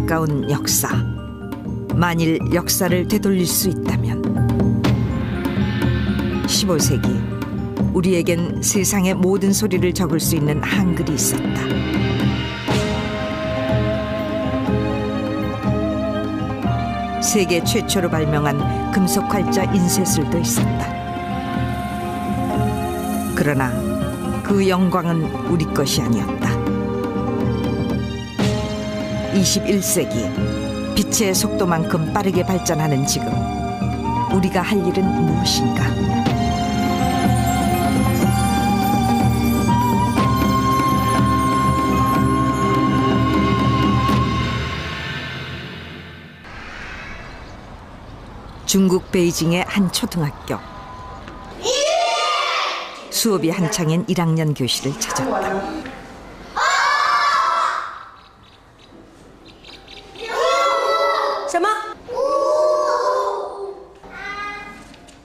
가까운 역사. 만일 역사를 되돌릴 수 있다면 15세기 우리에겐 세상의 모든 소리를 적을 수 있는 한글이 있었다. 세계 최초로 발명한 금속 활자 인쇄술도 있었다. 그러나 그 영광은 우리 것이 아니었다. 21세기 빛의 속도만큼 빠르게 발전하는 지금 우리가 할 일은 무엇인가? 중국 베이징의 한 초등학교. 수업이 한창인 1학년 교실을 찾았다.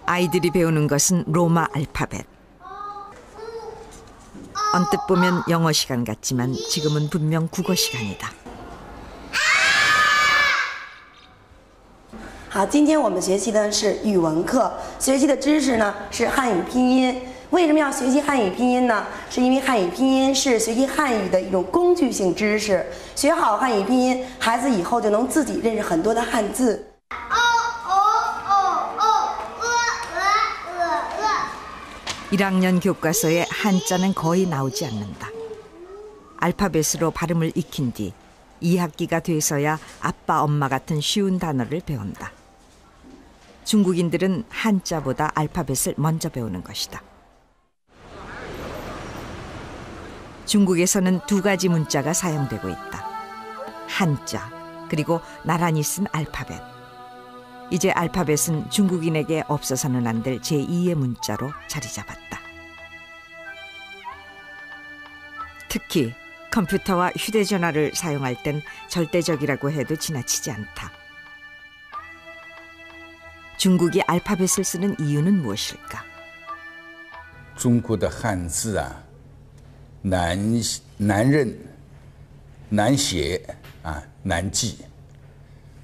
아이들이 배우는 것은 로마 알파벳. 언뜻 보면 영어 시간 같지만 지금은 분명 국어 시간이다. 好，今天我们学习的是语文课，学习的知识呢是汉语拼音。为什么要学习汉语拼音呢？是因为汉语拼音是学习汉语的一种工具性知识。学好汉语拼音，孩子以后就能自己认识很多的汉字。 1학년 교과서에 한자는 거의 나오지 않는다. 알파벳으로 발음을 익힌 뒤 2학기가 돼서야 아빠, 엄마 같은 쉬운 단어를 배운다. 중국인들은 한자보다 알파벳을 먼저 배우는 것이다. 중국에서는 두 가지 문자가 사용되고 있다. 한자, 그리고 나란히 쓴 알파벳. 이제 알파벳은 중국인에게 없어서는 안 될 제2의 문자로 자리 잡았다. 특히 컴퓨터와 휴대전화를 사용할 땐 절대적이라고 해도 지나치지 않다. 중국이 알파벳을 쓰는 이유는 무엇일까? 中国的汉字啊，难认、难写啊，难记。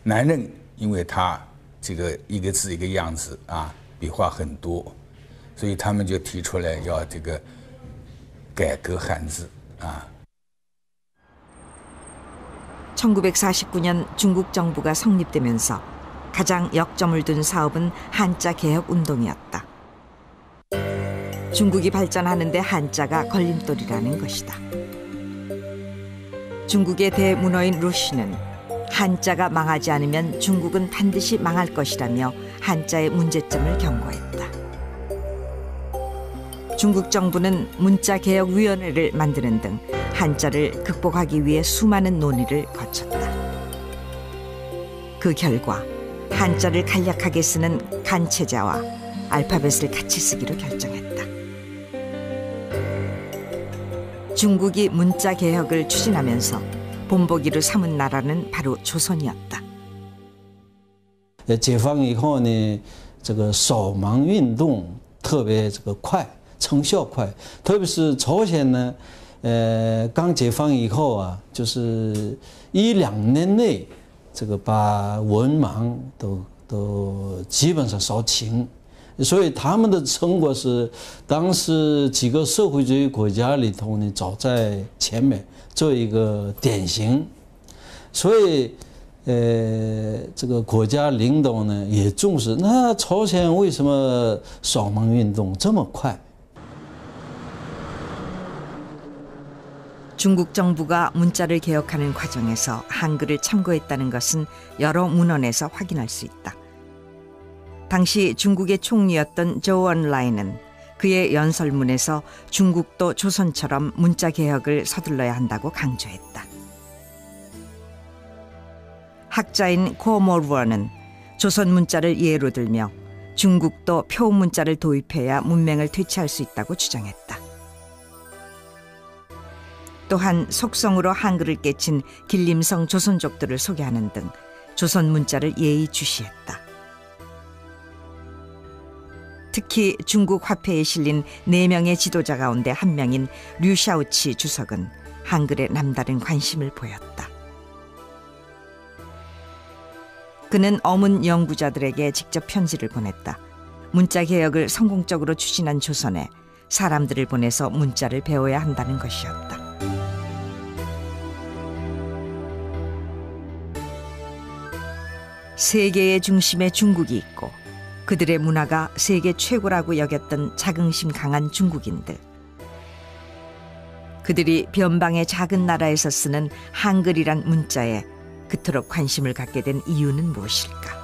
难认，因为它这个一个字一个样子啊，笔画很多，所以他们就提出来要这个改革汉字啊。 1949년 중국 정부가 성립되면서 가장 역점을 둔 사업은 한자 개혁 운동이었다. 중국이 발전하는데 한자가 걸림돌이라는 것이다. 중국의 대문어인 루시는 한자가 망하지 않으면 중국은 반드시 망할 것이라며 한자의 문제점을 경고했다. 중국 정부는 문자개혁위원회를 만드는 등 한자를 극복하기 위해 수많은 논의를 거쳤다. 그 결과 한자를 간략하게 쓰는 간체자와 알파벳을 같이 쓰기로 결정했다. 중국이 문자개혁을 추진하면서 본보기로 삼은 나라는 바로 조선이었다. 解放以后呢，这个扫盲运动特别快，成效快，特别是朝鲜呢，刚解放以后啊，就是1-2年内，这个把文盲都基本上扫清。 所以他们的成果是当时几个社会主义国家里头呢，走在前面做一个典型。所以，这个国家领导呢也重视。那朝鲜为什么扫盲运动这么快？ 중국 정부가 문자를 개혁하는 과정에서 한글을 참고했다는 것은 여러 문헌에서 확인할 수 있다. 당시 중국의 총리였던 조우 언라이는 그의 연설문에서 중국도 조선처럼 문자 개혁을 서둘러야 한다고 강조했다. 학자인 코모루어는 조선 문자를 예로 들며 중국도 표 문자를 도입해야 문맹을 되찾을 수 있다고 주장했다. 또한 속성으로 한글을 깨친 길림성 조선족들을 소개하는 등 조선 문자를 예의주시했다. 특히 중국 화폐에 실린 4명의 지도자 가운데 한 명인 류샤오치 주석은 한글에 남다른 관심을 보였다. 그는 어문 연구자들에게 직접 편지를 보냈다. 문자 개혁을 성공적으로 추진한 조선에 사람들을 보내서 문자를 배워야 한다는 것이었다. 세계의 중심에 중국이 있고 그들의 문화가 세계 최고라고 여겼던 자긍심 강한 중국인들. 그들이 변방의 작은 나라에서 쓰는 한글이란 문자에 그토록 관심을 갖게 된 이유는 무엇일까?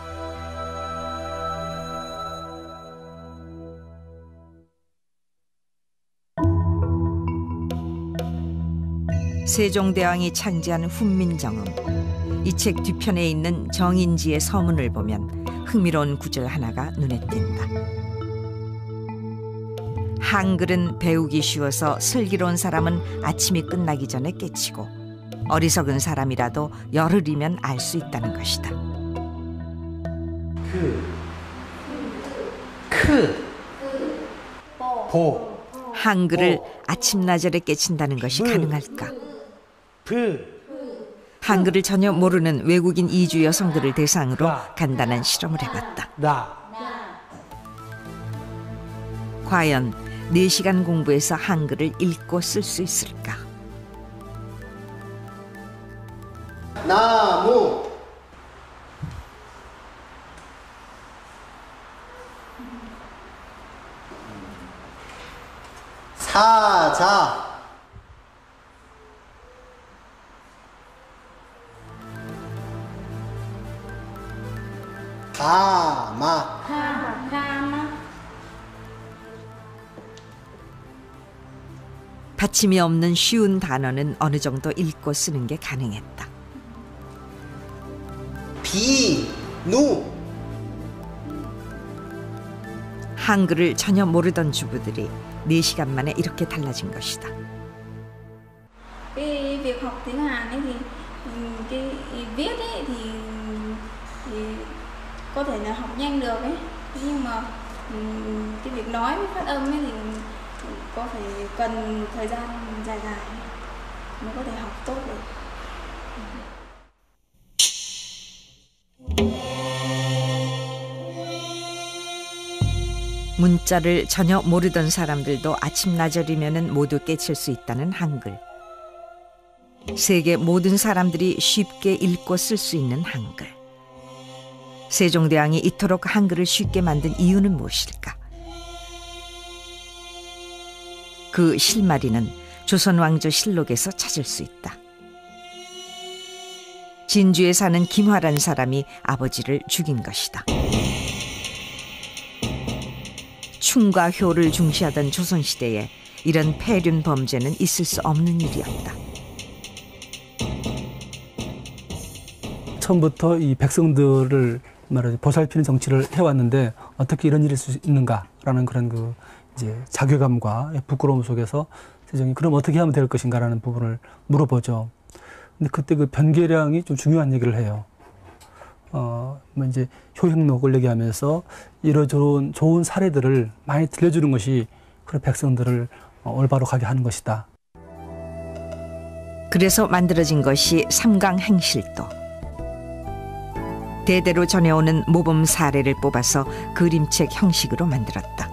세종대왕이 창제한 훈민정음. 이 책 뒤편에 있는 정인지의 서문을 보면 흥미로운 구절 하나가 눈에 띈다. 한글은 배우기 쉬워서 슬기로운 사람은 아침이 끝나기 전에 깨치고 어리석은 사람이라도 열흘이면 알 수 있다는 것이다. 한글을 아침나절에 깨친다는 것이 가능할까? 한글을 전혀 모르는 외국인 이주 여성들을 대상으로 간단한 실험을 해봤다. 과연 4시간 공부해서 한글을 읽고 쓸 수 있을까? 나무 사자 가마 받침이 없는 쉬운 단어는 어느 정도 읽고 쓰는 게 가능했다. 비누 한글을 전혀 모르던 주부들이 4시간 만에 이렇게 달라진 것이다. cái việc học tiếng Hàn ấy thì cái viết ấy thì có thể là học nhanh được ấy, nhưng mà cái việc nói với phát âm ấy thì có phải cần thời gian dài dài mới có thể học tốt được. 문자를 전혀 모르던 사람들도 아침나절이면 모두 깨칠 수 있다는 한글. 세계 모든 사람들이 쉽게 읽고 쓸 수 있는 한글. 세종대왕이 이토록 한글을 쉽게 만든 이유는 무엇일까? 그 실마리는 조선왕조실록에서 찾을 수 있다. 진주에 사는 김화란 사람이 아버지를 죽인 것이다. 충과 효를 중시하던 조선시대에 이런 폐륜 범죄는 있을 수 없는 일이었다. 처음부터 이 백성들을 말하자면 보살피는 정치를 해왔는데 어떻게 이런 일이 있을 수 있는가라는 그런 이제 자괴감과 부끄러움 속에서 세종이 그럼 어떻게 하면 될 것인가라는 부분을 물어보죠. 근데 그때 그 변계량이 좀 중요한 얘기를 해요. 이제 효행록을 얘기하면서 이러저런 좋은 사례들을 많이 들려주는 것이 그런 백성들을 올바로 가게 하는 것이다. 그래서 만들어진 것이 삼강행실도. 대대로 전해오는 모범 사례를 뽑아서 그림책 형식으로 만들었다.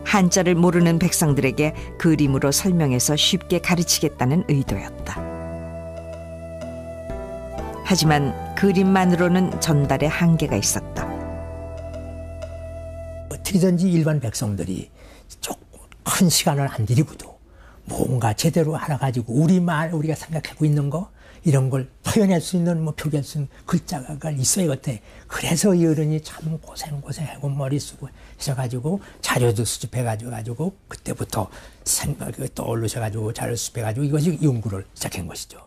한자를 모르는 백성들에게 그림으로 설명해서 쉽게 가르치겠다는 의도였다. 하지만 그림만으로는 전달에 한계가 있었다. 어떻게든지 일반 백성들이 조금 큰 시간을 안 들이고도 뭔가 제대로 알아가지고 우리가 생각하고 있는 거 이런 걸 표현할 수 있는 표기할 수 있는 글자가 있어야 같아. 그래서 이 어른이 참 고생하고 머리 쓰고 하셔가지고 자료도 수집해가지고 그때부터 생각이 떠오르셔가지고 자료 수집해가지고 이것이 연구를 시작한 것이죠.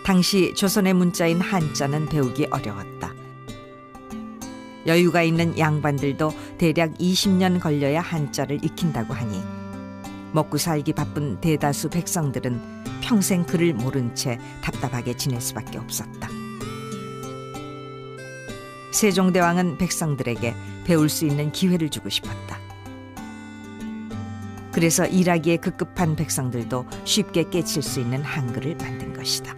당시 조선의 문자인 한자는 배우기 어려웠다. 여유가 있는 양반들도 대략 20년 걸려야 한자를 익힌다고 하니 먹고 살기 바쁜 대다수 백성들은 평생 글을 모른 채 답답하게 지낼 수밖에 없었다. 세종대왕은 백성들에게 배울 수 있는 기회를 주고 싶었다. 그래서 일하기에 급급한 백성들도 쉽게 깨칠 수 있는 한글을 만든 것이다.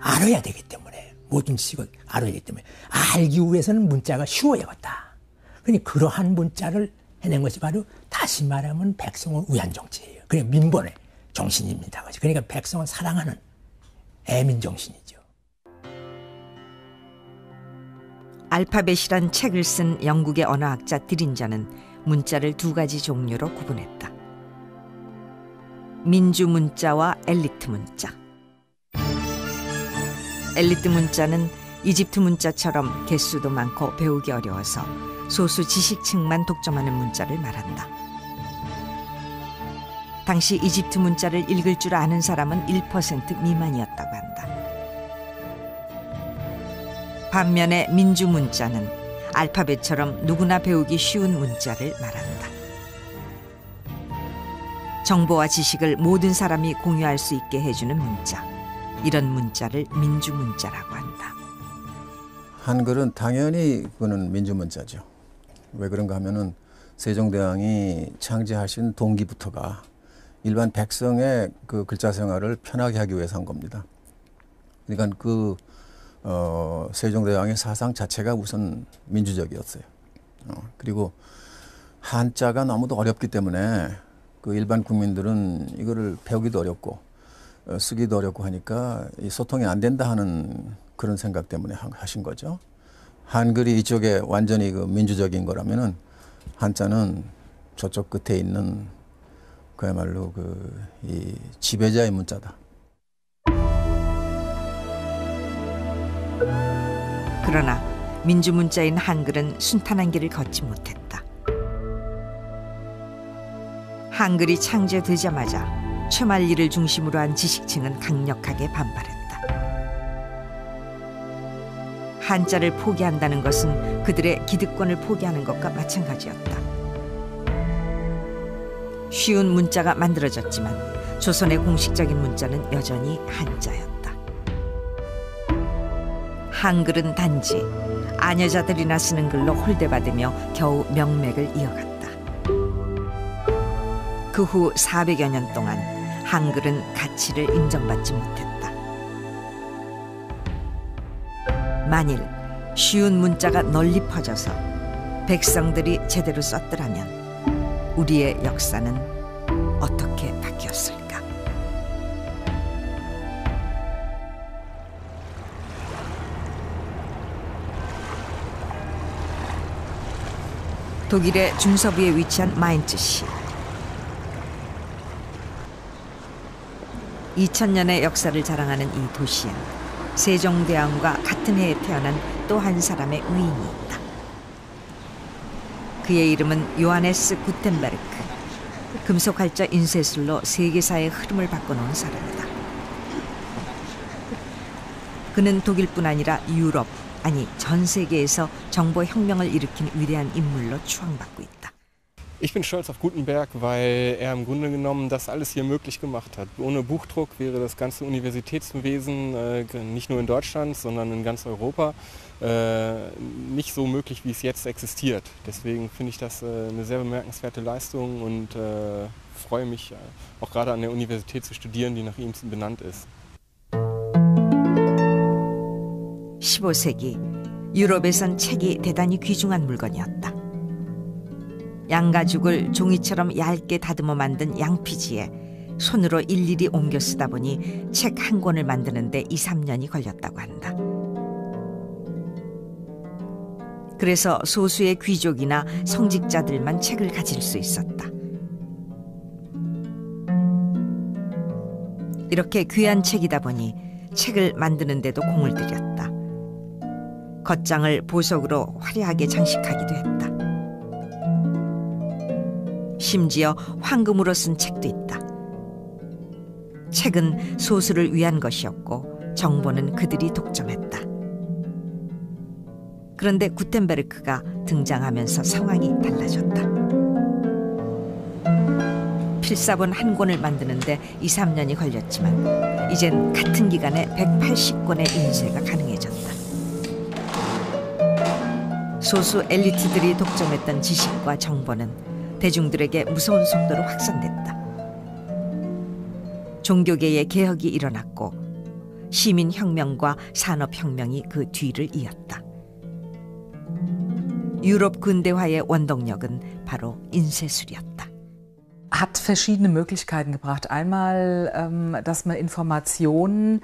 알아야 되기 때문에 모든 지식을 알아야 되기 때문에 알기 위해서는 문자가 쉬워야겠다. 그러니 그러한 문자를 해낸 것이 바로 다시 말하면 백성을 위한 정치예요. 그냥 민본의 정신입니다. 그러니까 백성을 사랑하는 애민 정신이죠. 알파벳이란 책을 쓴 영국의 언어학자 디린저는 문자를 두 가지 종류로 구분했다. 민주 문자와 엘리트 문자. 엘리트 문자는 이집트 문자처럼 개수도 많고 배우기 어려워서 소수 지식층만 독점하는 문자를 말한다. 당시 이집트 문자를 읽을 줄 아는 사람은 1% 미만이었다고 한다. 반면에 민주 문자는 알파벳처럼 누구나 배우기 쉬운 문자를 말한다. 정보와 지식을 모든 사람이 공유할 수 있게 해주는 문자. 이런 문자를 민주 문자라고 한다. 한글은 당연히 그거는 민주 문자죠. 왜 그런가 하면은 세종대왕이 창제하신 동기부터가 일반 백성의 그 글자 생활을 편하게 하기 위해서 한 겁니다. 그러니까 세종대왕의 사상 자체가 우선 민주적이었어요. 그리고 한자가 너무도 어렵기 때문에 그 일반 국민들은 이거를 배우기도 어렵고 쓰기도 어렵고 하니까 이 소통이 안 된다 하는 그런 생각 때문에 하신 거죠. 한글이 이쪽에 완전히 그 민주적인 거라면은 한자는 저쪽 끝에 있는 그야말로 이 지배자의 문자다. 그러나 민주 문자인 한글은 순탄한 길을 걷지 못했다. 한글이 창제되자마자 최만리를 중심으로 한 지식층은 강력하게 반발했다. 한자를 포기한다는 것은 그들의 기득권을 포기하는 것과 마찬가지였다. 쉬운 문자가 만들어졌지만 조선의 공식적인 문자는 여전히 한자였다. 한글은 단지 아녀자들이나 쓰는 글로 홀대받으며 겨우 명맥을 이어갔다. 그 후 400여 년 동안 한글은 가치를 인정받지 못했다. 만일 쉬운 문자가 널리 퍼져서 백성들이 제대로 썼더라면 우리의 역사는 어떻게 바뀌었을까? 독일의 중서부에 위치한 마인츠시. 2000년의 역사를 자랑하는 이 도시엔 세종대왕과 같은 해에 태어난 또 한 사람의 위인이 있다. 그의 이름은 요하네스 구텐베르크. 금속활자 인쇄술로 세계사의 흐름을 바꿔놓은 사람이다. 그는 독일뿐 아니라 유럽, 아니 전 세계에서 정보혁명을 일으킨 위대한 인물로 추앙받고 있다. Ich bin stolz auf Gutenberg, weil er im Grunde genommen das alles hier möglich gemacht hat. Ohne Buchdruck wäre das ganze Universitätswesen nicht nur in Deutschland, sondern in ganz Europa nicht so möglich, wie es jetzt existiert. Deswegen finde ich das eine sehr bemerkenswerte Leistung und freue mich auch gerade an der Universität zu studieren, die nach ihm benannt ist. 15세기 유럽에선 책이 대단히 귀중한 물건이었다. 양가죽을 종이처럼 얇게 다듬어 만든 양피지에 손으로 일일이 옮겨 쓰다 보니 책 한 권을 만드는데 2~3년이 걸렸다고 한다. 그래서 소수의 귀족이나 성직자들만 책을 가질 수 있었다. 이렇게 귀한 책이다 보니 책을 만드는 데도 공을 들였다. 겉장을 보석으로 화려하게 장식하기도 했다. 심지어 황금으로 쓴 책도 있다. 책은 소수를 위한 것이었고 정보는 그들이 독점했다. 그런데 구텐베르크가 등장하면서 상황이 달라졌다. 필사본 한 권을 만드는데 2~3년이 걸렸지만 이젠 같은 기간에 180권의 인쇄가 가능해졌다. 소수 엘리트들이 독점했던 지식과 정보는 대중들에게 무서운 속도로 확산됐다. 종교계의 개혁이 일어났고 시민혁명과 산업혁명이 그 뒤를 i었다. 유럽 근대화의 원동력은 바로 인쇄술이었다. Hat verschiedene Möglichkeiten gebracht. Einmal, dass man Informationen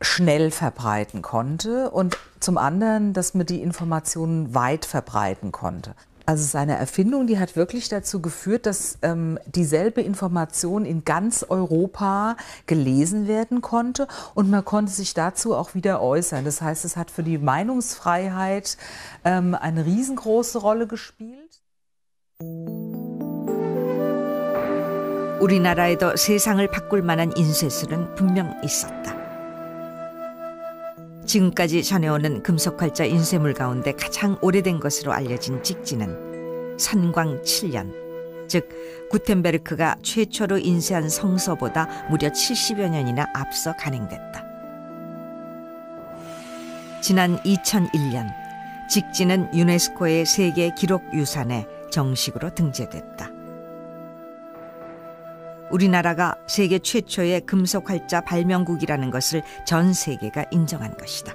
schnell verbreiten konnte und zum anderen, dass man die Informationen weit verbreiten konnte. Also seine Erfindung, die hat wirklich dazu geführt, dass dieselbe Information in ganz Europa gelesen werden konnte und man konnte sich dazu auch wieder äußern. Das heißt, es hat für die Meinungsfreiheit eine riesengroße Rolle gespielt. 우리나라에도 세상을 바꿀 만한 인쇄술은 분명 있었다. 지금까지 전해오는 금속활자 인쇄물 가운데 가장 오래된 것으로 알려진 찍지는 선광 7년, 즉 구텐베르크가 최초로 인쇄한 성서보다 무려 70여 년이나 앞서 간행됐다. 지난 2001년, 찍지는 유네스코의 세계 기록유산에 정식으로 등재됐다. 우리나라가 세계 최초의 금속활자 발명국이라는 것을 전 세계가 인정한 것이다.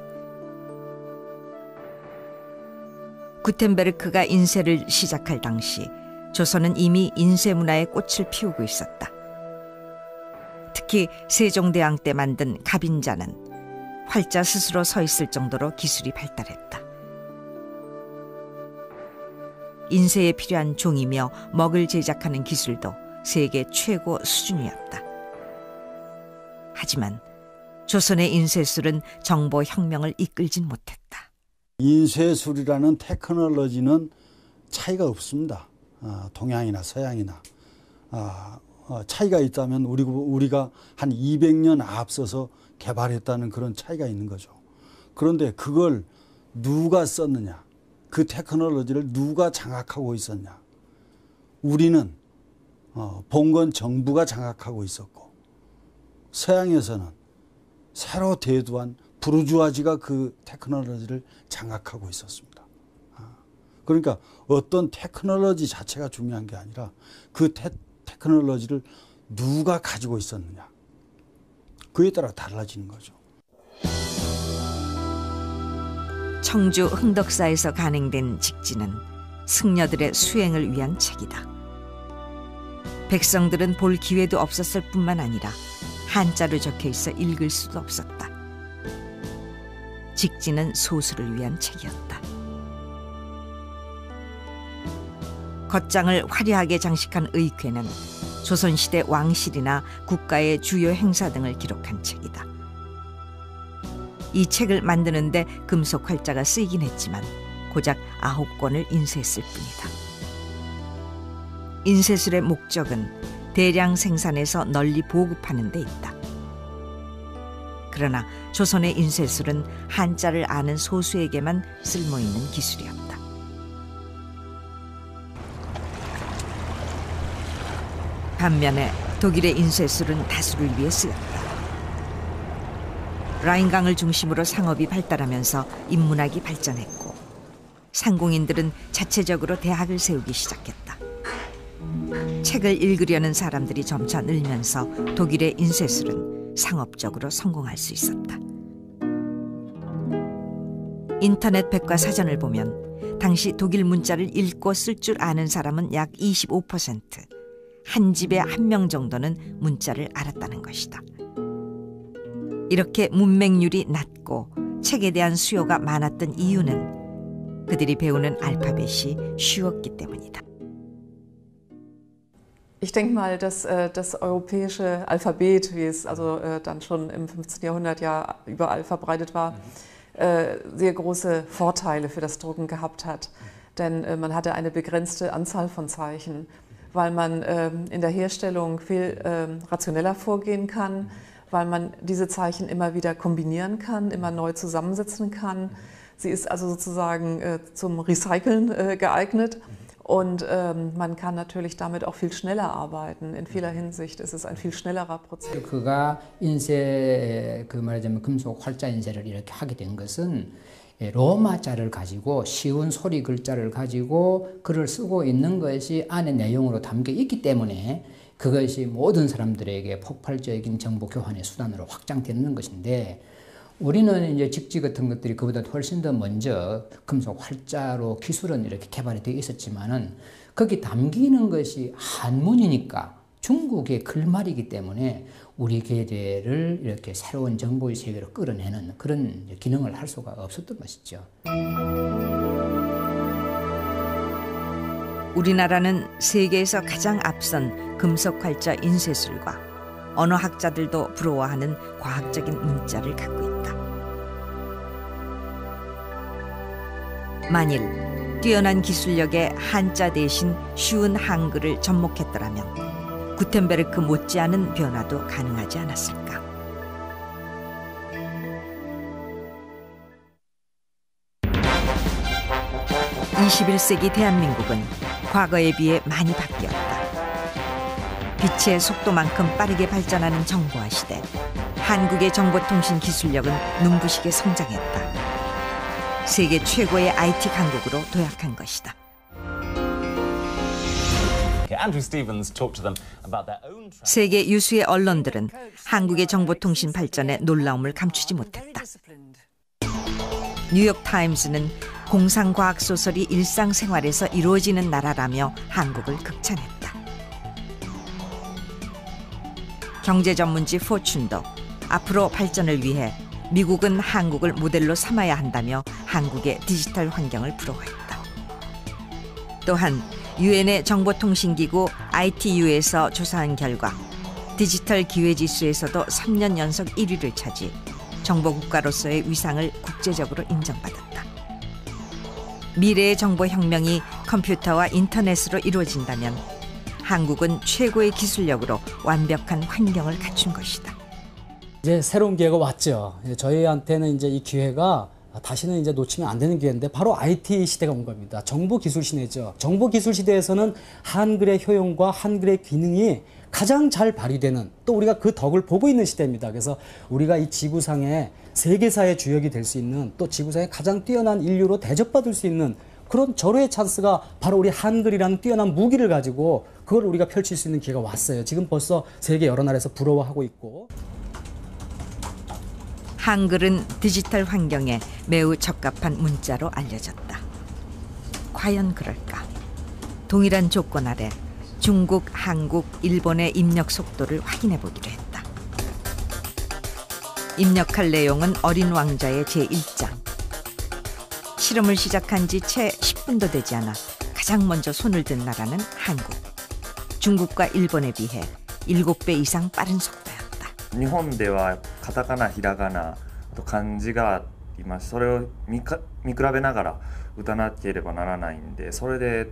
구텐베르크가 인쇄를 시작할 당시 조선은 이미 인쇄문화의 꽃을 피우고 있었다. 특히 세종대왕 때 만든 갑인자는 활자 스스로 서 있을 정도로 기술이 발달했다. 인쇄에 필요한 종이며 먹을 제작하는 기술도 세계 최고 수준이었다. 하지만 조선의 인쇄술은 정보혁명을 이끌진 못했다. 인쇄술이라는 테크놀로지는 차이가 없습니다. 동양이나 서양이나. 차이가 있다면 우리가 한 200년 앞서서 개발했다는 그런 차이가 있는 거죠. 그런데 그걸 누가 썼느냐, 그 테크놀로지를 누가 장악하고 있었냐. 우리는 봉건 정부가 장악하고 있었고, 서양에서는 새로 대두한 부르주아지가 그 테크놀로지를 장악하고 있었습니다. 그러니까 어떤 테크놀로지 자체가 중요한 게 아니라 그 테크놀로지를 누가 가지고 있었느냐, 그에 따라 달라지는 거죠. 청주 흥덕사에서 간행된 직지는 승려들의 수행을 위한 책이다. 백성들은 볼 기회도 없었을 뿐만 아니라 한자로 적혀 있어 읽을 수도 없었다. 직지는 소수를 위한 책이었다. 겉장을 화려하게 장식한 의궤는 조선시대 왕실이나 국가의 주요 행사 등을 기록한 책이다. 이 책을 만드는데 금속 활자가 쓰이긴 했지만 고작 9권을 인쇄했을 뿐이다. 인쇄술의 목적은 대량 생산해서 널리 보급하는 데 있다. 그러나 조선의 인쇄술은 한자를 아는 소수에게만 쓸모있는 기술이었다. 반면에 독일의 인쇄술은 다수를 위해 쓰였다. 라인강을 중심으로 상업이 발달하면서 인문학이 발전했고 상공인들은 자체적으로 대학을 세우기 시작했다. 책을 읽으려는 사람들이 점차 늘면서 독일의 인쇄술은 상업적으로 성공할 수 있었다. 인터넷 백과사전을 보면 당시 독일 문자를 읽고 쓸 줄 아는 사람은 약 25%, 한 집에 한 명 정도는 문자를 알았다는 것이다. 이렇게 문맹률이 낮고 책에 대한 수요가 많았던 이유는 그들이 배우는 알파벳이 쉬웠기 때문이다. Ich denke mal, dass das europäische Alphabet, wie es also dann schon im 15. Jahrhundert ja überall verbreitet war, sehr große Vorteile für das Drucken gehabt hat. Denn man hatte eine begrenzte Anzahl von Zeichen, weil man in der Herstellung viel rationeller vorgehen kann, weil man diese Zeichen immer wieder kombinieren kann, immer neu zusammensetzen kann. Sie ist also sozusagen zum Recyceln geeignet. Und man kann natürlich damit auch viel schneller arbeiten. In vieler Hinsicht ist es ein viel schnellerer Prozess. 그가 인쇄 말하자면 금속 활자 인쇄를 이렇게 하게 된 것은 로마 자를 가지고 쉬운 소리 글자를 가지고 글을 쓰고 있는 것이 안에 내용으로 담겨 있기 때문에 그것이 모든 사람들에게 폭발적인 정보 교환의 수단으로 확장되는 것인데 우리는 이제 직지 같은 것들이 그보다 훨씬 더 먼저 금속 활자로 기술은 이렇게 개발이 되어 있었지만은 거기 담기는 것이 한문이니까 중국의 글말이기 때문에 우리 계대를 이렇게 새로운 정보의 세계로 끌어내는 그런 기능을 할 수가 없었던 것이죠. 우리나라는 세계에서 가장 앞선 금속 활자 인쇄술과 언어학자들도 부러워하는 과학적인 문자를 갖고 있다. 만일 뛰어난 기술력의 한자 대신 쉬운 한글을 접목했더라면 구텐베르크 못지않은 변화도 가능하지 않았을까. (21세기) 대한민국은 과거에 비해 많이 바뀌었다. 빛의 속도만큼 빠르게 발전하는 정보화 시대, 한국의 정보통신 기술력은 눈부시게 성장했다. 세계 최고의 IT 강국으로 도약한 것이다. 세계 유수의 언론들은 한국의 정보통신 발전에 놀라움을 감추지 못했다. 뉴욕타임스는 공상과학 소설이 일상생활에서 이루어지는 나라라며 한국을 극찬했다. 경제전문지 포춘도 앞으로 발전을 위해 미국은 한국을 모델로 삼아야 한다며 한국의 디지털 환경을 부러워했다. 또한 유엔의 정보통신기구 ITU에서 조사한 결과 디지털 기회지수에서도 3년 연속 1위를 차지 정보국가로서의 위상을 국제적으로 인정받았다. 미래의 정보혁명이 컴퓨터와 인터넷으로 이루어진다면 한국은 최고의 기술력으로 완벽한 환경을 갖춘 것이다. 이제 새로운 기회가 왔죠. 저희한테는 이제 이 기회가 다시는 이제 놓치면 안 되는 기회인데 바로 IT 시대가 온 겁니다. 정보기술 시대죠. 정보기술 시대에서는 한글의 효용과 한글의 기능이 가장 잘 발휘되는, 또 우리가 그 덕을 보고 있는 시대입니다. 그래서 우리가 이 지구상의 세계사의 주역이 될 수 있는, 또 지구상의 가장 뛰어난 인류로 대접받을 수 있는 그런 절호의 찬스가 바로 우리 한글이라는 뛰어난 무기를 가지고 그걸 우리가 펼칠 수 있는 기회가 왔어요. 지금 벌써 세계 여러 나라에서 부러워하고 있고. 한글은 디지털 환경에 매우 적합한 문자로 알려졌다. 과연 그럴까? 동일한 조건 아래 중국, 한국, 일본의 입력 속도를 확인해 보기로 했다. 입력할 내용은 어린 왕자의 제1장. 실험을 시작한 지 채 10분도 되지 않아 가장 먼저 손을 든 나라는 한국. 중국과 일본에 비해 7배 이상 빠른 속도였다. 日本ではカタカナ、ひらがな、漢字があります。それを見比べながら打たなければならないんで、それで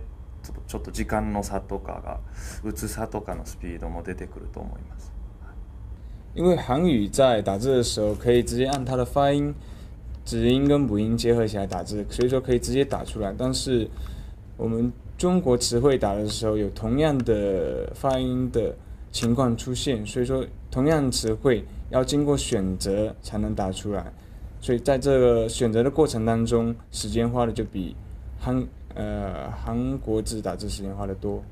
ちょっと時間の差とかが打つ差とかのスピードも出てくると思います。因为韩语在打字的时候可以直接按它的发音、子音跟母音结合起来打字，所以说可以直接打出来。但是我们中国词汇打的时候有同样的发音的情况出现，所以说同样的词汇要经过选择才能打出来，所以在这个选择的过程当中，时间花的就比韩国字打字时间花的多。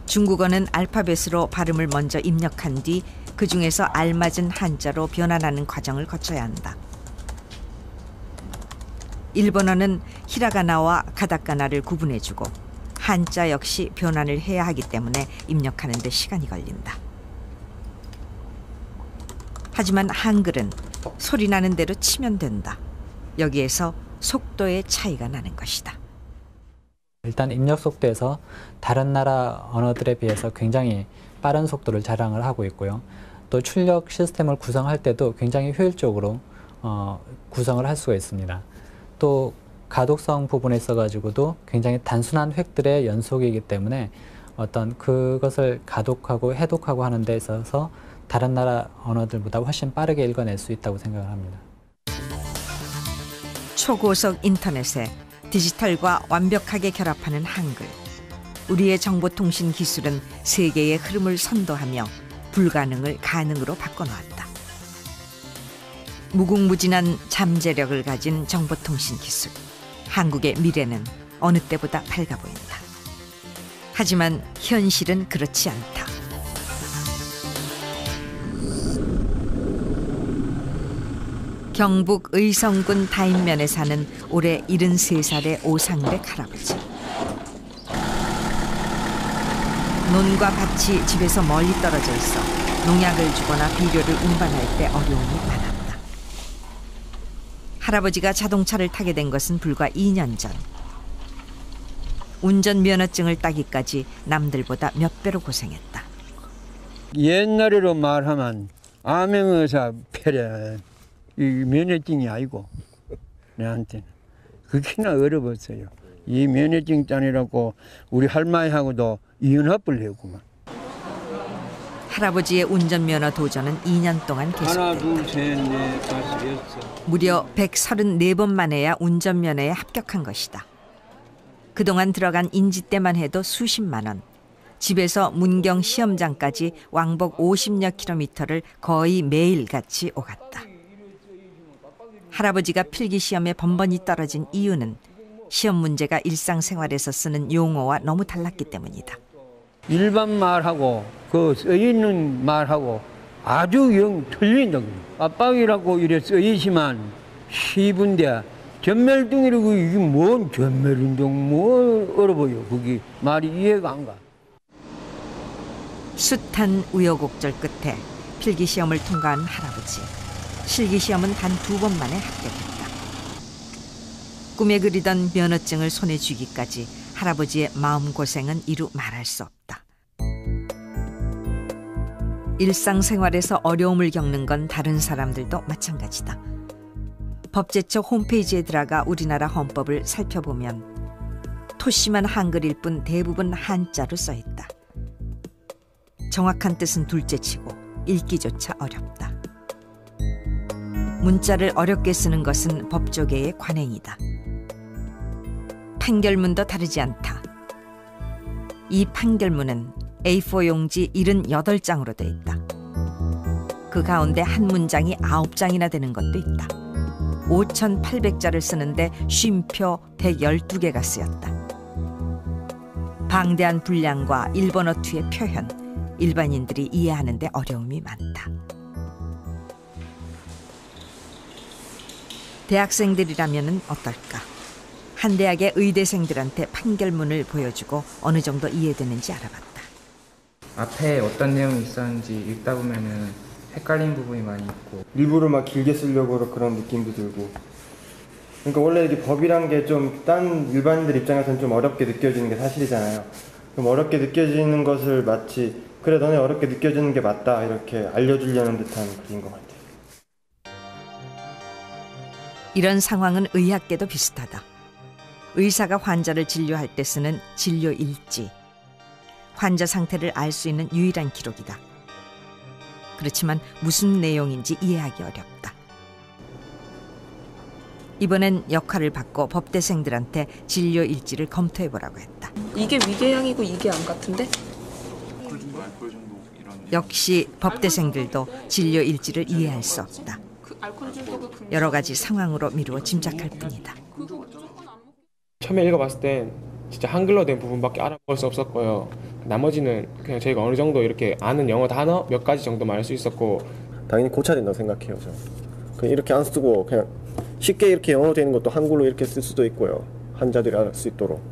중국어는 알파벳으로 발음을 먼저 입력한 뒤 그 중에서 알맞은 한자로 변환하는 과정을 거쳐야 한다. 일본어는 히라가나와 가다카나를 구분해주고 한자 역시 변환을 해야 하기 때문에 입력하는 데 시간이 걸린다. 하지만 한글은 소리 나는 대로 치면 된다. 여기에서 속도의 차이가 나는 것이다. 일단 입력 속도에서 다른 나라 언어들에 비해서 굉장히 빠른 속도를 자랑을 하고 있고요. 또 출력 시스템을 구성할 때도 굉장히 효율적으로 구성을 할 수가 있습니다. 또 가독성 부분에 있어가지고도 굉장히 단순한 획들의 연속이기 때문에 어떤 그것을 가독하고 해독하고 하는 데 있어서 다른 나라 언어들보다 훨씬 빠르게 읽어낼 수 있다고 생각을 합니다. 초고속 인터넷에 디지털과 완벽하게 결합하는 한글. 우리의 정보통신 기술은 세계의 흐름을 선도하며 불가능을 가능으로 바꿔놓았다. 무궁무진한 잠재력을 가진 정보통신 기술. 한국의 미래는 어느 때보다 밝아 보인다. 하지만 현실은 그렇지 않다. 경북 의성군 다인면에 사는 올해 73살의 오상백 할아버지. 논과 밭이 집에서 멀리 떨어져 있어 농약을 주거나 비료를 운반할 때 어려움이 많았다. 할아버지가 자동차를 타게 된 것은 불과 2년 전. 운전면허증을 따기까지 남들보다 몇 배로 고생했다. 옛날으로 말하면 암행의사 폐렴, 이 면허증이 아니고 내한테는 그렇게나 어려웠어요. 이 면허증 따느라고 우리 할머니하고도 이혼합을 했구만. 할아버지의 운전면허 도전은 2년 동안 계속됐다. 하나, 둘, 셋, 넷, 다섯, 여섯. 무려 134번 만에야 운전면허에 합격한 것이다. 그동안 들어간 인지때만 해도 수십만 원. 집에서 문경 시험장까지 왕복 50여 킬로미터를 거의 매일같이 오갔다. 할아버지가 필기시험에 번번이 떨어진 이유는 시험 문제가 일상생활에서 쓰는 용어와 너무 달랐기 때문이다. 일반 말하고 그 써있는 말하고 아주 영 틀린다. 압박이라고 이래 써있지만 시분대 전멸등이라고 이게 뭔 전멸운동 뭐 어려워요. 그게 말이 이해가 안 가. 숱한 우여곡절 끝에 필기시험을 통과한 할아버지. 실기시험은 단 2번 만에 합격했다. 꿈에 그리던 면허증을 손에 쥐기까지 할아버지의 마음고생은 이루 말할 수 없다. 일상생활에서 어려움을 겪는 건 다른 사람들도 마찬가지다. 법제처 홈페이지에 들어가 우리나라 헌법을 살펴보면 토심한 한글일 뿐 대부분 한자로 써있다. 정확한 뜻은 둘째치고 읽기조차 어렵다. 문자를 어렵게 쓰는 것은 법조계의 관행이다. 판결문도 다르지 않다. 이 판결문은 A4 용지 78장으로 돼 있다. 그 가운데 한 문장이 9장이나 되는 것도 있다. 5,800자를 쓰는데 쉼표 112개가 쓰였다. 방대한 분량과 일본어 투의 표현, 일반인들이 이해하는 데 어려움이 많다. 대학생들이라면 어떨까? 한 대학의 의대생들한테 판결문을 보여주고 어느 정도 이해되는지 알아봤다. 앞에 어떤 내용이 있었는지 읽다 보면은 헷갈리는 부분이 많이 있고 일부러 막 길게 쓰려고 그런 느낌도 들고. 그러니까 원래 이게 법이란 게 좀 딴 일반인들 입장에서는 좀 어렵게 느껴지는 게 사실이잖아요. 그럼 어렵게 느껴지는 것을 마치 그래 너네 어렵게 느껴지는 게 맞다 이렇게 알려주려는 듯한 글인 것 같아요. 이런 상황은 의학계도 비슷하다. 의사가 환자를 진료할 때 쓰는 진료일지. 환자 상태를 알 수 있는 유일한 기록이다. 그렇지만 무슨 내용인지 이해하기 어렵다. 이번엔 역할을 바꿔 법대생들한테 진료일지를 검토해보라고 했다. 이게 위궤양이고 이게 암 같은데? 역시 법대생들도 진료일지를 이해할 수 없다. 여러 가지 상황으로 미루어 짐작할 뿐이다. 처음에 읽어봤을 땐 진짜 한글로 된 부분밖에 알아볼 수 없었고요. 나머지는 그냥 저희가 어느 정도 이렇게 아는 영어 단어 몇 가지 정도 말할 수 있었고. 당연히 고쳐야 된다고 생각해요. 저. 그냥 이렇게 안 쓰고 그냥 쉽게 이렇게 영어로 되는 것도 한글로 이렇게 쓸 수도 있고요. 환자들이 알 수 있도록.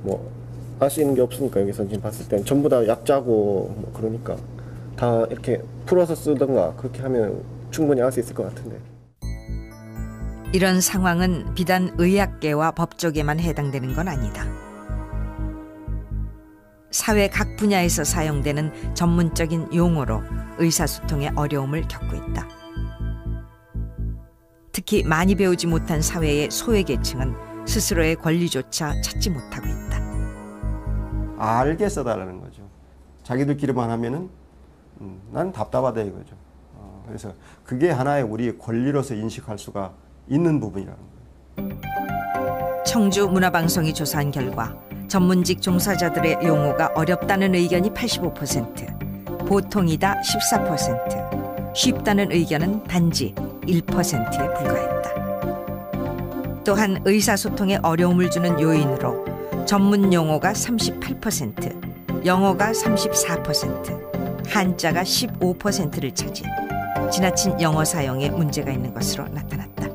뭐 알 수 있는 게 없으니까 여기서 지금 봤을 땐 전부 다 약자고 뭐 그러니까 다 이렇게 풀어서 쓰던가 그렇게 하면 충분히 알 수 있을 것 같은데. 이런 상황은 비단 의학계와 법조계만 해당되는 건 아니다. 사회 각 분야에서 사용되는 전문적인 용어로 의사소통에 어려움을 겪고 있다. 특히 많이 배우지 못한 사회의 소외계층은 스스로의 권리조차 찾지 못하고 있다. 알게 써달라는 거죠. 자기들끼리만 하면은 난 답답하다 이거죠. 그래서 그게 하나의 우리의 권리로서 인식할 수가 있는 부분이라는 거예요. 청주 문화방송이 조사한 결과 전문직 종사자들의 용어가 어렵다는 의견이 85%, 보통이다 14%, 쉽다는 의견은 단지 1%에 불과했다. 또한 의사소통에 어려움을 주는 요인으로 전문 용어가 38%, 영어가 34%, 한자가 15%를 차지, 지나친 영어 사용에 문제가 있는 것으로 나타났다.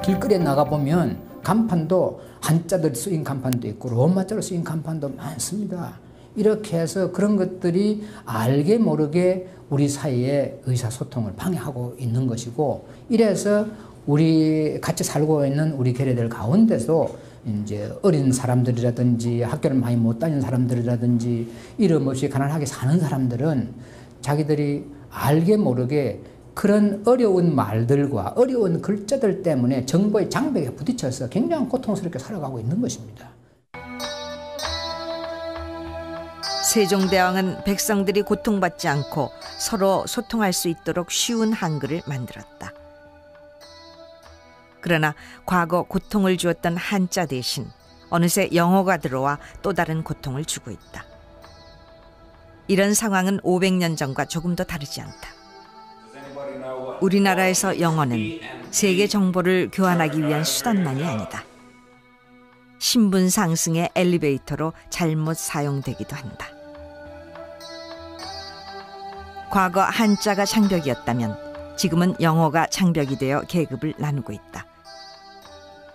길거리에 나가보면 간판도 한자들 쓰인 간판도 있고 로마자로 쓰인 간판도 많습니다. 이렇게 해서 그런 것들이 알게 모르게 우리 사이에 의사소통을 방해하고 있는 것이고, 이래서 우리 같이 살고 있는 우리 괴뢰들 가운데서 이제 어린 사람들이라든지 학교를 많이 못 다니는 사람들이라든지 이름 없이 가난하게 사는 사람들은 자기들이 알게 모르게 그런 어려운 말들과 어려운 글자들 때문에 정보의 장벽에 부딪혀서 굉장히 고통스럽게 살아가고 있는 것입니다. 세종대왕은 백성들이 고통받지 않고 서로 소통할 수 있도록 쉬운 한글을 만들었다. 그러나 과거 고통을 주었던 한자 대신 어느새 영어가 들어와 또 다른 고통을 주고 있다. 이런 상황은 500년 전과 조금 더 다르지 않다. 우리나라에서 영어는 세계 정보를 교환하기 위한 수단만이 아니다. 신분 상승의 엘리베이터로 잘못 사용되기도 한다. 과거 한자가 장벽이었다면 지금은 영어가 장벽이 되어 계급을 나누고 있다.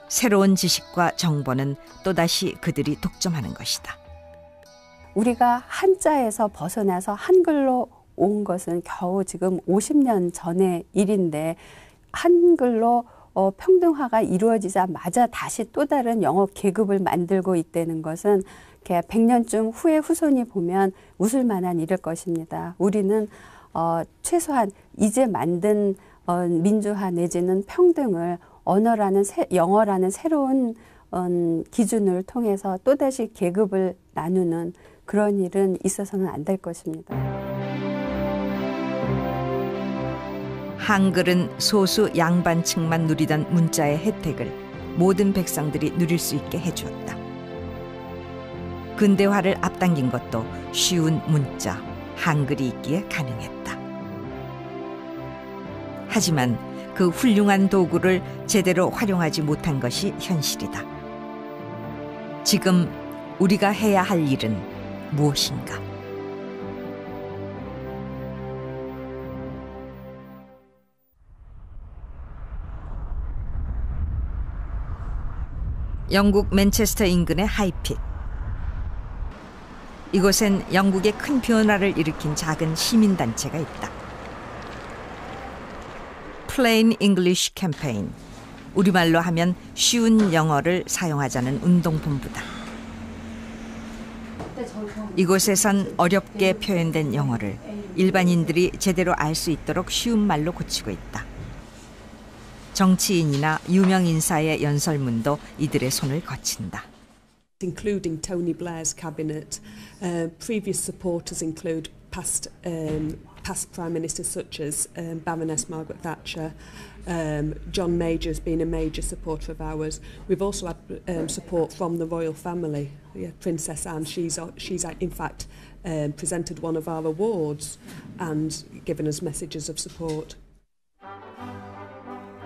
새로운 지식과 정보는 또다시 그들이 독점하는 것이다. 우리가 한자에서 벗어나서 한글로 온 것은 겨우 지금 50년 전의 일인데, 한글로 평등화가 이루어지자마자 다시 또 다른 영어 계급을 만들고 있다는 것은 100년쯤 후에 후손이 보면 웃을 만한 일일 것입니다. 우리는 최소한 이제 만든 민주화 내지는 평등을 언어라는 영어라는 새로운 기준을 통해서 또다시 계급을 나누는 그런 일은 있어서는 안 될 것입니다. 한글은 소수 양반층만 누리던 문자의 혜택을 모든 백성들이 누릴 수 있게 해주었다. 근대화를 앞당긴 것도 쉬운 문자, 한글이 있기에 가능했다. 하지만 그 훌륭한 도구를 제대로 활용하지 못한 것이 현실이다. 지금 우리가 해야 할 일은 무엇인가? 영국 맨체스터 인근의 하이핏. 이곳엔 영국의 큰 변화를 일으킨 작은 시민단체가 있다. Plain English 캠페인, 우리말로 하면 쉬운 영어를 사용하자는 운동본부다. 이곳에선 어렵게 표현된 영어를 일반인들이 제대로 알 수 있도록 쉬운 말로 고치고 있다. 정치인이나 유명 인사의 연설문도 이들의 손을 거친다. Including Tony Blair's cabinet, previous supporters include past Prime Ministers such as Baroness Margaret Thatcher. John Major has been a major supporter of ours. We've also had support from the royal family. Princess Anne, she's in fact presented one of our awards and given us messages of support.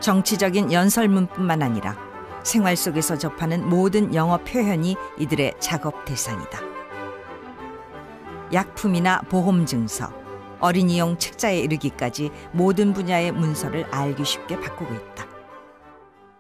정치적인 연설문뿐만 아니라 생활 속에서 접하는 모든 영어 표현이 이들의 작업 대상이다. 약품이나 보험 증서, 어린이용 책자에 이르기까지 모든 분야의 문서를 알기 쉽게 바꾸고 있다.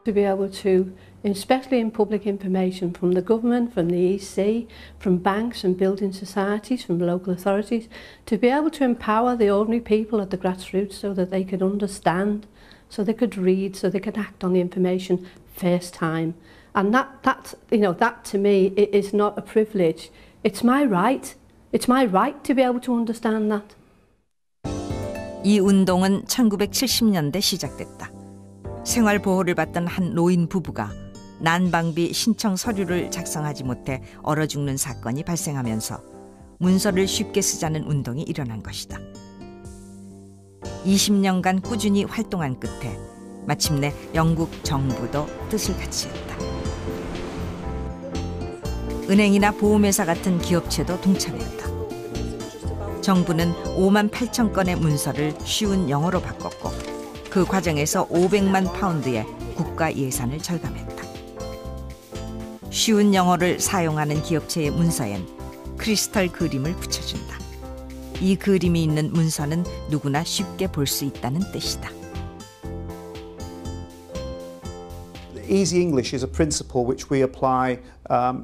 To be able to, especially in public information from the government, from the EC, from banks and building societies, from local authorities, to be able to empower the ordinary people at the grassroots so that they could understand, so they could read, so they could act on the information first time. And that to me is not a privilege. It's my right. It's my right to be able to understand that. 이 운동은 1970년대 시작됐다. 생활 보호를 받던 한 노인 부부가 난방비 신청 서류를 작성하지 못해 얼어 죽는 사건이 발생하면서 문서를 쉽게 쓰자는 운동이 일어난 것이다. 20년간 꾸준히 활동한 끝에 마침내 영국 정부도 뜻을 같이 했다. 은행이나 보험회사 같은 기업체도 동참했다. 정부는 5만 8천 건의 문서를 쉬운 영어로 바꿨고 그 과정에서 500만 파운드의 국가 예산을 절감했다. 쉬운 영어를 사용하는 기업체의 문서엔 크리스탈 그림을 붙여준다. 이 그림이 있는 문서는 누구나 쉽게 볼 수 있다는 뜻이다. Easy English is a principle which we apply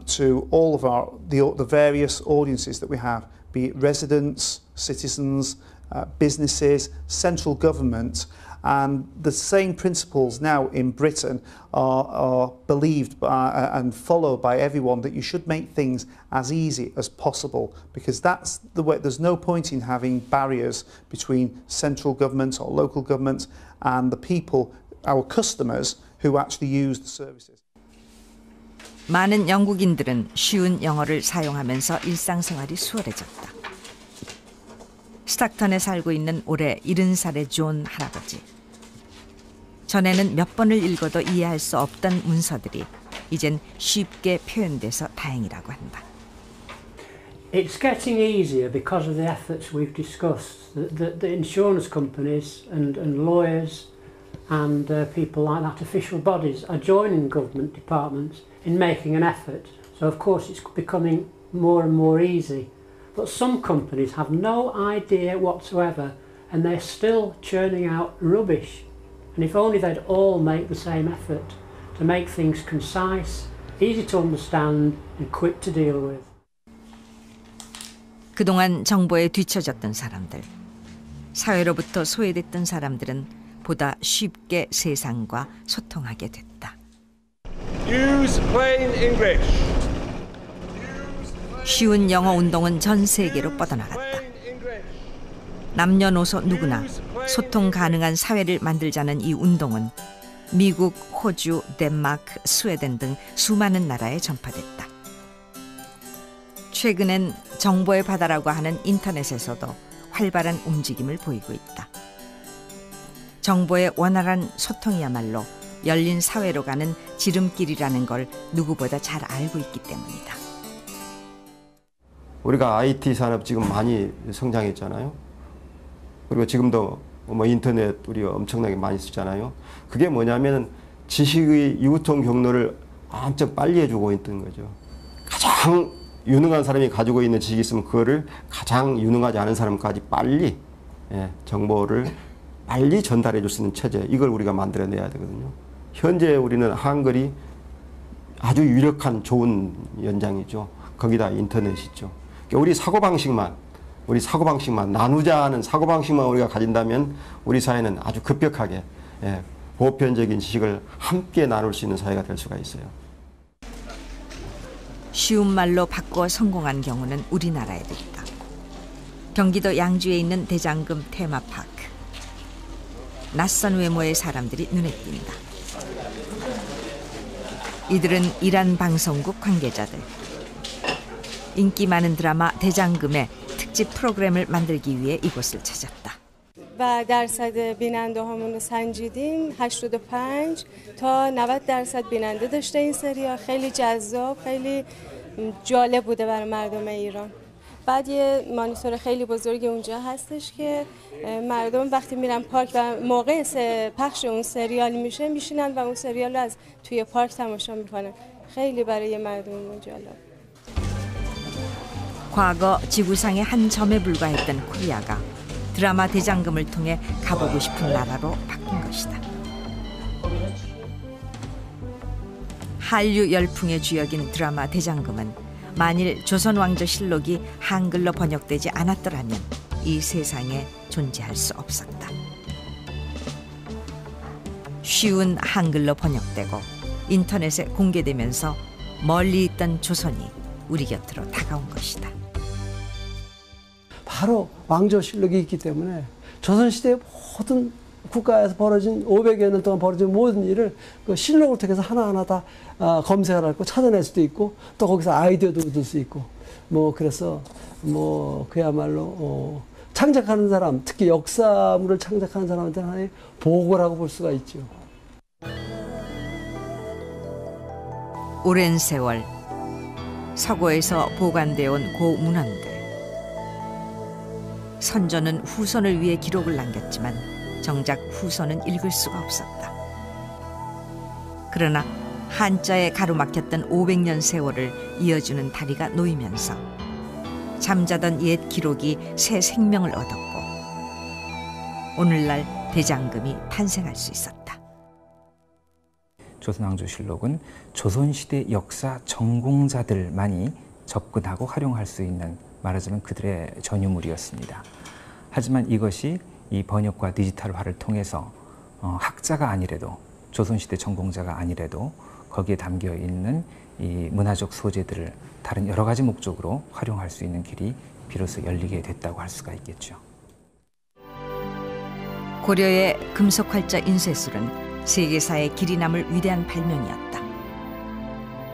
to all of the various audiences that we have, be it residents, citizens, businesses, central government, and the same principles now in Britain are believed and followed by everyone, that you should make things as easy as possible, because that's the way. There's no point in having barriers between central government or local government and the people, our customers, who actually use the services. 많은 영국인들은 쉬운 영어를 사용하면서 일상생활이 수월해졌다. 스탁턴에 살고 있는 올해 70살의 존 할아버지. 전에는 몇 번을 읽어도 이해할 수 없던 문서들이 이젠 쉽게 표현돼서 다행이라고 한다. It's getting easier because of the efforts we've discussed. The insurance companies and lawyers and people like that, official bodies, are joining government departments in making an effort. So of course it's becoming more and more easy. But some companies have no idea whatsoever and they're still churning out rubbish. And if only they'd all make the same effort to make things concise, easy to understand and quick to deal with. 그동안 정보에 뒤처졌던 사람들, 사회로부터 소외됐던 사람들은 보다 쉽게 세상과 소통하게 됐다. Use plain English. 쉬운 영어 운동은 전 세계로 뻗어나갔다. 남녀노소 누구나 소통 가능한 사회를 만들자는 이 운동은 미국, 호주, 덴마크, 스웨덴 등 수많은 나라에 전파됐다. 최근엔 정보의 바다라고 하는 인터넷에서도 활발한 움직임을 보이고 있다. 정보의 원활한 소통이야말로 열린 사회로 가는 지름길이라는 걸 누구보다 잘 알고 있기 때문이다. 우리가 IT 산업 지금 많이 성장했잖아요. 그리고 지금도 뭐 인터넷 우리가 엄청나게 많이 쓰잖아요. 그게 뭐냐면 지식의 유통 경로를 엄청 빨리 해주고 있던 거죠. 가장 유능한 사람이 가지고 있는 지식이 있으면 그거를 가장 유능하지 않은 사람까지 빨리 정보를 빨리 전달해 줄 수 있는 체제, 이걸 우리가 만들어내야 되거든요. 현재 우리는 한글이 아주 유력한 좋은 연장이죠. 거기다 인터넷이 있죠. 우리 사고방식만 나누자는 사고방식만 우리가 가진다면 우리 사회는 아주 급격하게 보편적인 지식을 함께 나눌 수 있는 사회가 될 수가 있어요. 쉬운 말로 바꿔 성공한 경우는 우리나라에도 있다. 경기도 양주에 있는 대장금 테마파크. 낯선 외모의 사람들이 눈에 띈다. 이들은 이란 방송국 관계자들. 인기 많은 드라마 대장금의 특집 프로그램을 만들기 위해 이곳을 찾았다. و درصد بیننده هامون رو سنجیدیم 85 تا 90% بیننده داشته این سریال. خیلی جذاب، خیلی جالب بوده برای مردم ایران. بعد یه مانیتور خیلی بزرگی اونجا هستش که مردم وقتی میرن پارک و موقع پخش اون سریال میشه میشینن و اون سریال رو از توی پارک تماشا میکنن. خیلی برای مردم جالب. 과거 지구상의 한 점에 불과했던 코리아가 드라마 대장금을 통해 가보고 싶은 나라로 바뀐 것이다. 한류 열풍의 주역인 드라마 대장금은 만일 조선왕조실록이 한글로 번역되지 않았더라면 이 세상에 존재할 수 없었다. 쉬운 한글로 번역되고 인터넷에 공개되면서 멀리 있던 조선이 우리 곁으로 다가온 것이다. 바로 왕조실록이 있기 때문에 조선시대의 모든 국가에서 벌어진 500여 년 동안 벌어진 모든 일을 그 실록을 통해서 하나하나 다 검색을 하고 찾아낼 수도 있고 또 거기서 아이디어도 얻을 수 있고 뭐 그래서 뭐 그야말로 창작하는 사람, 특히 역사물을 창작하는 사람한테는 하나의 보고라고 볼 수가 있죠. 오랜 세월 서고에서 보관되어 온 고문헌들. 선조는 후손을 위해 기록을 남겼지만 정작 후손은 읽을 수가 없었다. 그러나 한자에 가로막혔던 500년 세월을 이어주는 다리가 놓이면서 잠자던 옛 기록이 새 생명을 얻었고 오늘날 대장금이 탄생할 수 있었다. 조선왕조실록은 조선시대 역사 전공자들만이 접근하고 활용할 수 있는, 말하자면 그들의 전유물이었습니다. 하지만 이것이 이 번역과 디지털화를 통해서 학자가 아니래도, 조선시대 전공자가 아니래도 거기에 담겨 있는 이 문화적 소재들을 다른 여러 가지 목적으로 활용할 수 있는 길이 비로소 열리게 됐다고 할 수가 있겠죠. 고려의 금속활자 인쇄술은 세계사에 길이 남을 위대한 발명이었다.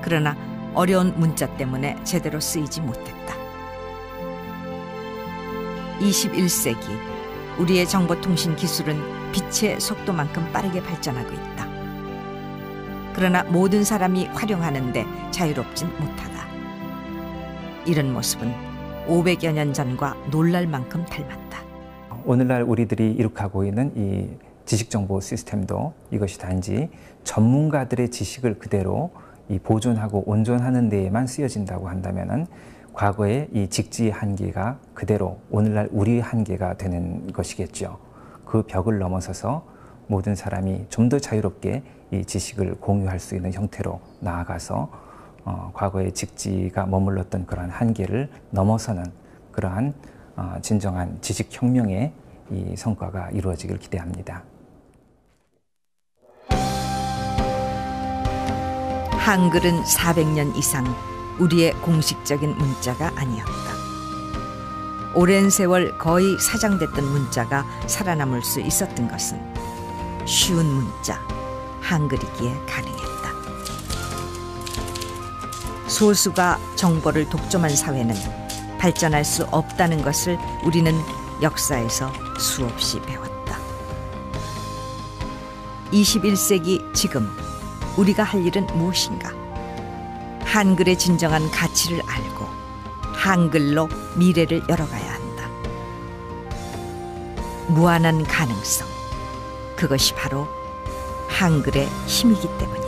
그러나 어려운 문자 때문에 제대로 쓰이지 못했다. 21세기 우리의 정보통신 기술은 빛의 속도만큼 빠르게 발전하고 있다. 그러나 모든 사람이 활용하는데 자유롭진 못하다. 이런 모습은 500여 년 전과 놀랄 만큼 닮았다. 오늘날 우리들이 이룩하고 있는 이 지식정보 시스템도 이것이 단지 전문가들의 지식을 그대로 이 보존하고 온전하는 데에만 쓰여진다고 한다면은 과거의 이 직지의 한계가 그대로 오늘날 우리의 한계가 되는 것이겠죠. 그 벽을 넘어서서 모든 사람이 좀 더 자유롭게 이 지식을 공유할 수 있는 형태로 나아가서 과거의 직지가 머물렀던 그러한 한계를 넘어서는 그러한 진정한 지식혁명의 이 성과가 이루어지길 기대합니다. 한글은 400년 이상 우리의 공식적인 문자가 아니었다. 오랜 세월 거의 사장됐던 문자가 살아남을 수 있었던 것은 쉬운 문자, 한글이기에 가능했다. 소수가 정보를 독점한 사회는 발전할 수 없다는 것을 우리는 역사에서 수없이 배웠다. 21세기 지금 우리가 할 일은 무엇인가? 한글의 진정한 가치를 알고 한글로 미래를 열어가야 한다. 무한한 가능성, 그것이 바로 한글의 힘이기 때문이다.